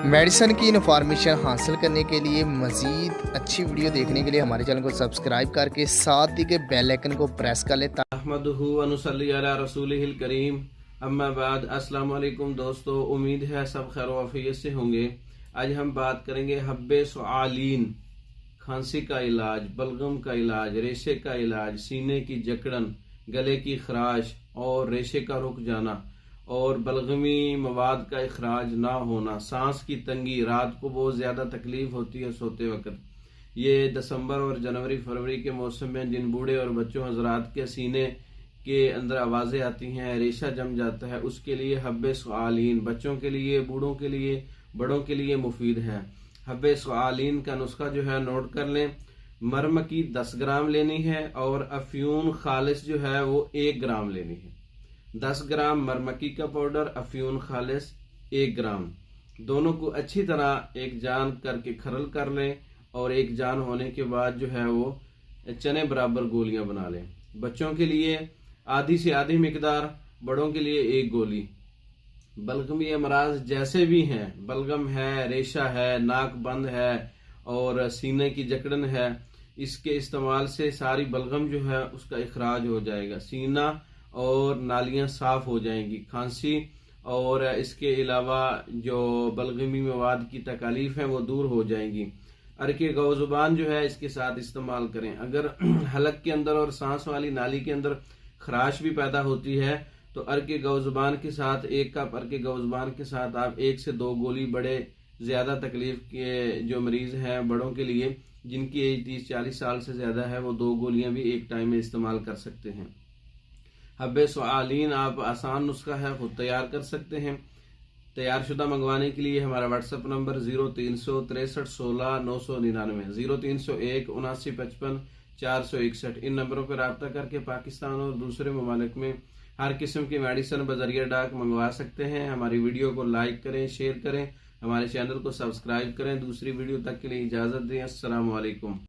Medicine की information हासिल करने के लिए मज़ीद अच्छी वीडियो देखने के लिए हमारे चैनल को सब्सक्राइब करके साथ ही के बेल आइकन को प्रेस कर ले। अहमदुहु व नुसल्ली अला रसूलिहिल करीम, अम्मा बाद। अस्सलाम वालेकुम दोस्तों, उम्मीद है सब खैर वाफियत से होंगे। आज हम बात करेंगे हब्बे सुआलीन, खांसी का इलाज, बलगम का इलाज, रेशे का इलाज, सीने की जकड़न, गले की खराश और रेशे का रुक जाना और बलगमी मवाद का इखराज ना होना, सांस की तंगी, रात को बहुत ज़्यादा तकलीफ होती है सोते वक्त। ये दिसंबर और जनवरी फरवरी के मौसम में जिन बूढ़े और बच्चों हजरात के सीने के अंदर आवाज़ें आती हैं, रेशा जम जाता है, उसके लिए हब्बे सुआलीन बच्चों के लिए, बूढ़ों के लिए, बड़ों के लिए मुफीद है। हब्बे सुआलीन का नुस्खा जो है नोट कर लें। मर्म की 10 ग्राम लेनी है और अफ्यून खालिस जो है वो 1 ग्राम लेनी है। 10 ग्राम मरमकी का पाउडर, अफ्यून खालिस 1 ग्राम, दोनों को अच्छी तरह एक जान करके खरल कर लें और एक जान होने के बाद जो है वो चने बराबर गोलियां बना लें। बच्चों के लिए आधी से आधी मिकदार, बड़ों के लिए 1 गोली। बलगमी अमराज जैसे भी हैं, बलगम है, रेशा है, नाक बंद है और सीने की जकड़न है, इसके इस्तेमाल से सारी बलगम जो है उसका इखराज हो जाएगा, सीना और नालियां साफ हो जाएंगी। खांसी और इसके अलावा जो बलगमी मवाद की तकालीफ है वो दूर हो जाएंगी। अरके गौजुबान जो है इसके साथ इस्तेमाल करें। अगर हलक के अंदर और सांस वाली नाली के अंदर खराश भी पैदा होती है तो अरके गौजुबान के साथ 1 कप अरके गौजुबान के साथ आप 1 से 2 गोली, बड़े ज्यादा तकलीफ के जो मरीज हैं बड़ों के लिए, जिनकी एज 30-40 साल से ज्यादा है, वो 2 गोलियां भी एक टाइम में इस्तेमाल कर सकते हैं। हब्बे सुआलीन आप आसान नुस्खा है, खुद तैयार कर सकते हैं। तैयार शुदा मंगवाने के लिए हमारा व्हाट्सएप नंबर 0363 16 999, 0301 7955 461, इन नंबरों पर रब्ता करके पाकिस्तान और दूसरे ममालिक में हर किस्म की मेडिसिन बजरिया डाक मंगवा सकते हैं। हमारी वीडियो को लाइक करें, शेयर करें, हमारे चैनल को सब्सक्राइब करें। दूसरी वीडियो तक के लिए इजाज़त दें। अस्सलाम वालेकुम।